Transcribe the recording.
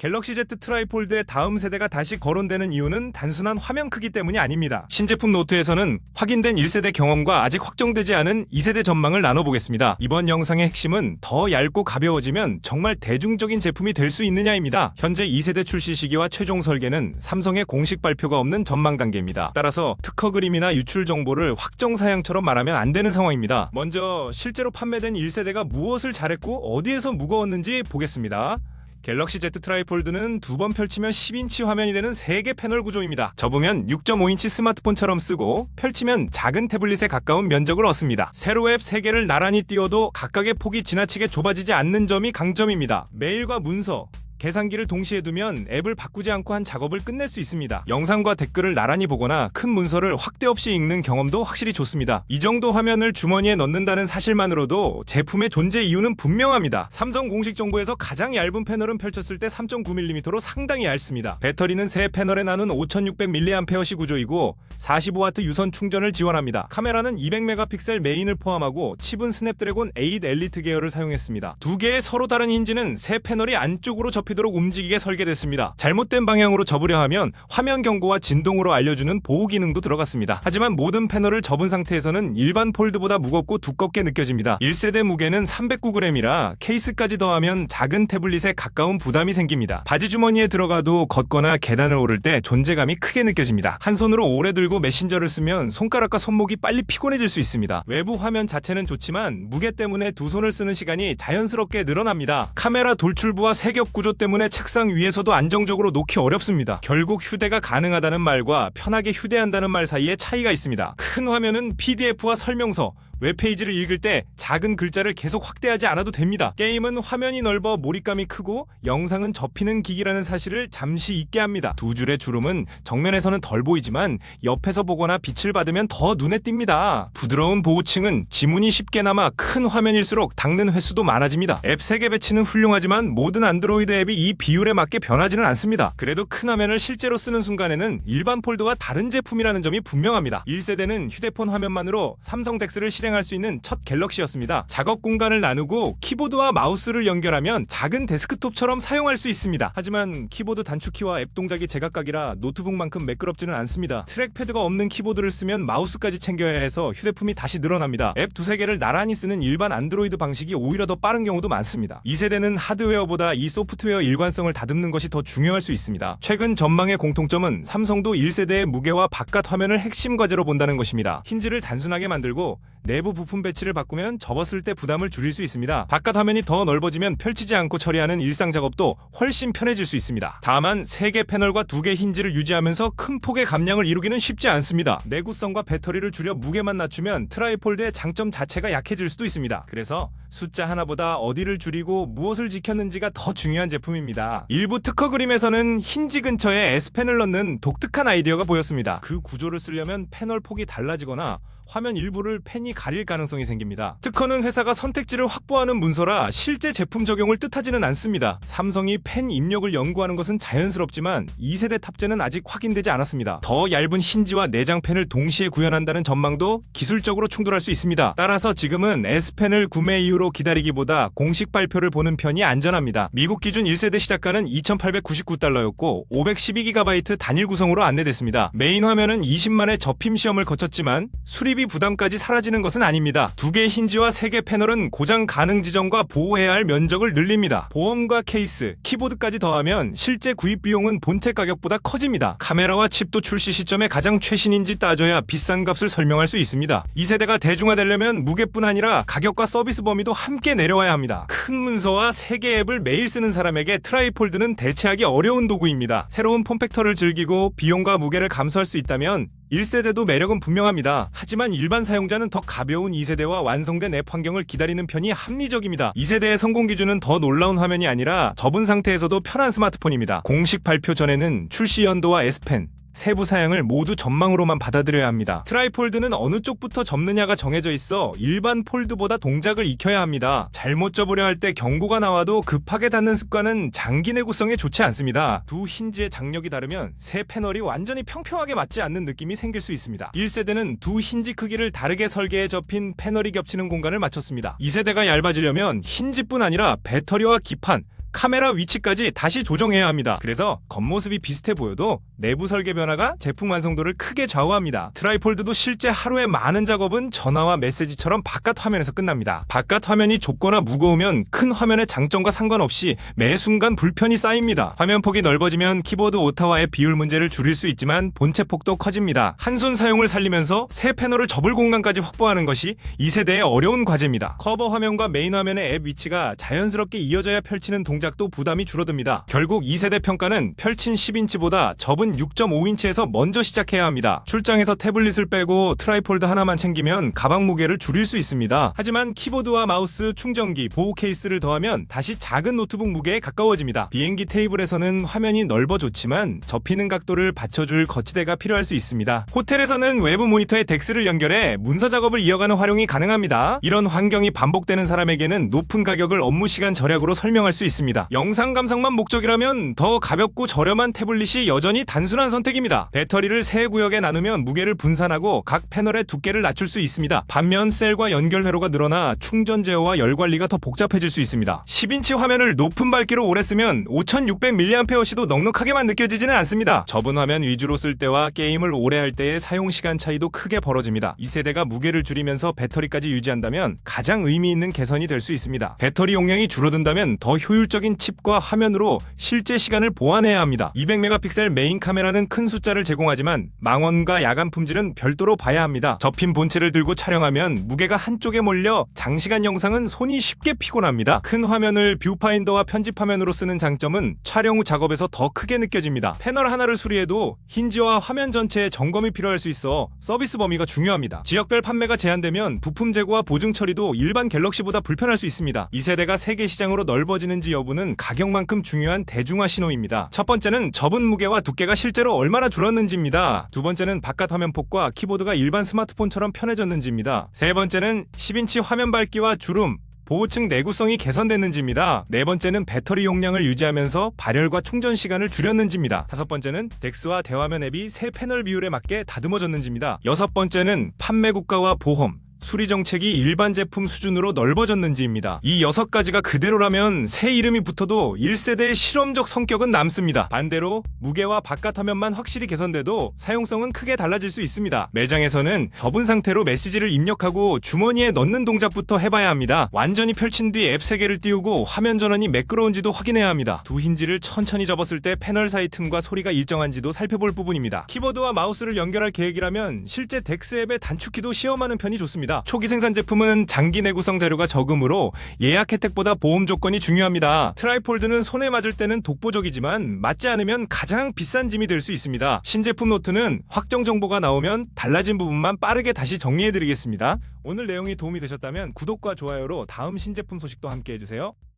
갤럭시 Z 트라이폴드의 다음 세대가 다시 거론되는 이유는 단순한 화면 크기 때문이 아닙니다. 신제품 노트에서는 확인된 1세대 경험과 아직 확정되지 않은 2세대 전망을 나눠보겠습니다. 이번 영상의 핵심은 더 얇고 가벼워지면 정말 대중적인 제품이 될 수 있느냐입니다. 현재 2세대 출시 시기와 최종 설계는 삼성의 공식 발표가 없는 전망 단계입니다. 따라서 특허 그림이나 유출 정보를 확정 사양처럼 말하면 안 되는 상황입니다. 먼저 실제로 판매된 1세대가 무엇을 잘했고 어디에서 무거웠는지 보겠습니다. 갤럭시 Z 트라이폴드는 두 번 펼치면 10인치 화면이 되는 3개 패널 구조입니다. 접으면 6.5인치 스마트폰처럼 쓰고 펼치면 작은 태블릿에 가까운 면적을 얻습니다. 세로 앱 3개를 나란히 띄워도 각각의 폭이 지나치게 좁아지지 않는 점이 강점입니다. 메일과 문서, 계산기를 동시에 두면 앱을 바꾸지 않고 한 작업을 끝낼 수 있습니다. 영상과 댓글을 나란히 보거나 큰 문서를 확대 없이 읽는 경험도 확실히 좋습니다. 이 정도 화면을 주머니에 넣는다는 사실만으로도 제품의 존재 이유는 분명합니다. 삼성 공식 정보에서 가장 얇은 패널은 펼쳤을 때 3.9mm로 상당히 얇습니다. 배터리는 세 패널에 나눈 5600mAh 구조이고 45W 유선 충전을 지원합니다. 카메라는 200메가픽셀 메인을 포함하고 칩은 스냅드래곤 8 엘리트 계열을 사용했습니다. 두 개의 서로 다른 힌지는 세 패널이 안쪽으로 접히도록 움직이게 설계됐습니다. 잘못된 방향으로 접으려 하면 화면 경고와 진동으로 알려주는 보호 기능도 들어갔습니다. 하지만 모든 패널을 접은 상태에서는 일반 폴드보다 무겁고 두껍게 느껴집니다. 1세대 무게는 309g이라 케이스까지 더하면 작은 태블릿에 가까운 부담이 생깁니다. 바지 주머니에 들어가도 걷거나 계단을 오를 때 존재감이 크게 느껴집니다. 한 손으로 오래 들고 메신저를 쓰면 손가락과 손목이 빨리 피곤해질 수 있습니다. 외부 화면 자체는 좋지만 무게 때문에 두 손을 쓰는 시간이 자연스럽게 늘어납니다. 카메라 돌출부와 세겹 구조 때문에 책상 위에서도 안정적으로 놓기 어렵습니다. 결국 휴대가 가능하다는 말과 편하게 휴대한다는 말 사이에 차이가 있습니다. 큰 화면은 PDF와 설명서, 웹페이지를 읽을 때 작은 글자를 계속 확대하지 않아도 됩니다. 게임은 화면이 넓어 몰입감이 크고 영상은 접히는 기기라는 사실을 잠시 잊게 합니다. 두 줄의 주름은 정면에서는 덜 보이지만 옆에서 보거나 빛을 받으면 더 눈에 띕니다. 부드러운 보호층은 지문이 쉽게 남아 큰 화면일수록 닦는 횟수도 많아집니다. 앱 3개 배치는 훌륭하지만 모든 안드로이드 앱이 이 비율에 맞게 변하지는 않습니다. 그래도 큰 화면을 실제로 쓰는 순간에는 일반 폴드와 다른 제품이라는 점이 분명합니다. 1세대는 휴대폰 화면만으로 삼성 덱스를 실행할 수 있는 첫 갤럭시였습니다. 작업 공간을 나누고 키보드와 마우스를 연결하면 작은 데스크톱처럼 사용할 수 있습니다. 하지만 키보드 단축키와 앱 동작이 제각각이라 노트북만큼 매끄럽지는 않습니다. 트랙패드가 없는 키보드를 쓰면 마우스까지 챙겨야 해서 휴대품이 다시 늘어납니다. 앱 두세 개를 나란히 쓰는 일반 안드로이드 방식이 오히려 더 빠른 경우도 많습니다. 2세대는 하드웨어보다 이 소프트웨어 일관성을 다듬는 것이 더 중요할 수 있습니다. 최근 전망의 공통점은 삼성도 1세대의 무게와 바깥 화면을 핵심 과제로 본다는 것입니다. 힌지를 단순하게 만들고 내부 부품 배치를 바꾸면 접었을 때 부담을 줄일 수 있습니다. 바깥 화면이 더 넓어지면 펼치지 않고 처리하는 일상 작업도 훨씬 편해질 수 있습니다. 다만 3개 패널과 2개 힌지를 유지하면서 큰 폭의 감량을 이루기는 쉽지 않습니다. 내구성과 배터리를 줄여 무게만 낮추면 트라이폴드의 장점 자체가 약해질 수도 있습니다. 그래서 숫자 하나보다 어디를 줄이고 무엇을 지켰는지가 더 중요한 제품입니다. 일부 특허 그림에서는 힌지 근처에 S펜을 넣는 독특한 아이디어가 보였습니다. 그 구조를 쓰려면 패널 폭이 달라지거나 화면 일부를 펜이 가릴 가능성이 생깁니다. 특허는 회사가 선택지를 확보하는 문서라 실제 제품 적용을 뜻하지는 않습니다. 삼성이 펜 입력을 연구하는 것은 자연스럽지만 2세대 탑재는 아직 확인되지 않았습니다. 더 얇은 힌지와 내장 펜을 동시에 구현한다는 전망도 기술적으로 충돌할 수 있습니다. 따라서 지금은 S펜을 구매 이후로 기다리기보다 공식 발표를 보는 편이 안전합니다. 미국 기준 1세대 시작가는 $2,899였고 512GB 단일 구성으로 안내됐습니다. 메인 화면은 20만의 접힘 시험을 거쳤지만 수리비 부담까지 사라지는 것은 아닙니다. 2개의 힌지와 3개 패널은 고장 가능 지점과 보호해야 할 면적을 늘립니다. 보험과 케이스, 키보드까지 더하면 실제 구입 비용은 본체 가격보다 커집니다. 카메라와 칩도 출시 시점에 가장 최신인지 따져야 비싼 값을 설명할 수 있습니다. 2세대가 대중화되려면 무게뿐 아니라 가격과 서비스 범위도 함께 내려와야 합니다. 큰 문서와 3개 앱을 매일 쓰는 사람에게 트라이폴드는 대체하기 어려운 도구입니다. 새로운 폼팩터를 즐기고 비용과 무게를 감수할 수 있다면 1세대도 매력은 분명합니다. 하지만 일반 사용자는 더 가벼운 2세대와 완성된 앱 환경을 기다리는 편이 합리적입니다. 2세대의 성공 기준은 더 놀라운 화면이 아니라 접은 상태에서도 편한 스마트폰입니다. 공식 발표 전에는 출시 연도와 S펜, 세부 사양을 모두 전망으로만 받아들여야 합니다. 트라이폴드는 어느 쪽부터 접느냐가 정해져 있어 일반 폴드보다 동작을 익혀야 합니다. 잘못 접으려 할 때 경고가 나와도 급하게 닫는 습관은 장기 내구성에 좋지 않습니다. 두 힌지의 장력이 다르면 세 패널이 완전히 평평하게 맞지 않는 느낌이 생길 수 있습니다. 1세대는 두 힌지 크기를 다르게 설계해 접힌 패널이 겹치는 공간을 맞췄습니다. 2세대가 얇아지려면 힌지뿐 아니라 배터리와 기판, 카메라 위치까지 다시 조정해야 합니다. 그래서 겉모습이 비슷해 보여도 내부 설계 변화가 제품 완성도를 크게 좌우합니다. 트라이폴드도 실제 하루에 많은 작업은 전화와 메시지처럼 바깥 화면에서 끝납니다. 바깥 화면이 좁거나 무거우면 큰 화면의 장점과 상관없이 매 순간 불편이 쌓입니다. 화면 폭이 넓어지면 키보드 오타와의 비율 문제를 줄일 수 있지만 본체 폭도 커집니다. 한손 사용을 살리면서 새 패널을 접을 공간까지 확보하는 것이 2세대의 어려운 과제입니다. 커버 화면과 메인 화면의 앱 위치가 자연스럽게 이어져야 펼치는 동작도 부담이 줄어듭니다. 결국 2세대 평가는 펼친 10인치보다 접은 6.5인치에서 먼저 시작해야 합니다. 출장에서 태블릿을 빼고 트라이폴드 하나만 챙기면 가방 무게를 줄일 수 있습니다. 하지만 키보드와 마우스, 충전기, 보호 케이스를 더하면 다시 작은 노트북 무게에 가까워집니다. 비행기 테이블에서는 화면이 넓어 좋지만 접히는 각도를 받쳐줄 거치대가 필요할 수 있습니다. 호텔에서는 외부 모니터에 덱스를 연결해 문서 작업을 이어가는 활용이 가능합니다. 이런 환경이 반복되는 사람에게는 높은 가격을 업무 시간 절약으로 설명할 수 있습니다. 영상 감상만 목적이라면 더 가볍고 저렴한 태블릿이 여전히 단순한 선택입니다. 배터리를 세 구역에 나누면 무게를 분산하고 각 패널의 두께를 낮출 수 있습니다. 반면 셀과 연결 회로가 늘어나 충전 제어와 열 관리가 더 복잡해질 수 있습니다. 10인치 화면을 높은 밝기로 오래 쓰면 5600mAh도 넉넉하게만 느껴지지는 않습니다. 접은 화면 위주로 쓸 때와 게임을 오래 할 때의 사용 시간 차이도 크게 벌어집니다. 2세대가 무게를 줄이면서 배터리까지 유지한다면 가장 의미 있는 개선이 될 수 있습니다. 배터리 용량이 줄어든다면 더 효율적인 칩과 화면으로 실제 시간을 보완해야 합니다. 200메가픽셀 메인 카메라는 큰 숫자를 제공하지만 망원과 야간 품질은 별도로 봐야 합니다. 접힌 본체를 들고 촬영하면 무게가 한쪽에 몰려 장시간 영상은 손이 쉽게 피곤합니다. 큰 화면을 뷰파인더와 편집 화면으로 쓰는 장점은 촬영 후 작업에서 더 크게 느껴집니다. 패널 하나를 수리해도 힌지와 화면 전체에 점검이 필요할 수 있어 서비스 범위가 중요합니다. 지역별 판매가 제한되면 부품 재고와 보증 처리도 일반 갤럭시보다 불편할 수 있습니다. 2세대가 세계 시장으로 넓어지는지 여부는 가격만큼 중요한 대중화 신호입니다. 첫 번째는 접은 무게와 두께가 실제로 얼마나 줄었는지입니다. 두 번째는 바깥 화면 폭과 키보드가 일반 스마트폰처럼 편해졌는지입니다. 세 번째는 10인치 화면 밝기와 주름, 보호층 내구성이 개선됐는지입니다. 네 번째는 배터리 용량을 유지하면서 발열과 충전 시간을 줄였는지입니다. 다섯 번째는 덱스와 대화면 앱이 새 패널 비율에 맞게 다듬어졌는지입니다. 여섯 번째는 판매 국가와 보험, 수리 정책이 일반 제품 수준으로 넓어졌는지입니다. 이 6가지가 그대로라면 새 이름이 붙어도 1세대의 실험적 성격은 남습니다. 반대로 무게와 바깥 화면만 확실히 개선돼도 사용성은 크게 달라질 수 있습니다. 매장에서는 접은 상태로 메시지를 입력하고 주머니에 넣는 동작부터 해봐야 합니다. 완전히 펼친 뒤 앱 3개를 띄우고 화면 전원이 매끄러운지도 확인해야 합니다. 두 힌지를 천천히 접었을 때 패널 사이 틈과 소리가 일정한지도 살펴볼 부분입니다. 키보드와 마우스를 연결할 계획이라면 실제 덱스 앱의 단축키도 시험하는 편이 좋습니다. 초기 생산 제품은 장기 내구성 자료가 적으므로 예약 혜택보다 보험 조건이 중요합니다. 트라이폴드는 손에 맞을 때는 독보적이지만 맞지 않으면 가장 비싼 짐이 될 수 있습니다. 신제품 노트는 확정 정보가 나오면 달라진 부분만 빠르게 다시 정리해드리겠습니다. 오늘 내용이 도움이 되셨다면 구독과 좋아요로 다음 신제품 소식도 함께 해주세요.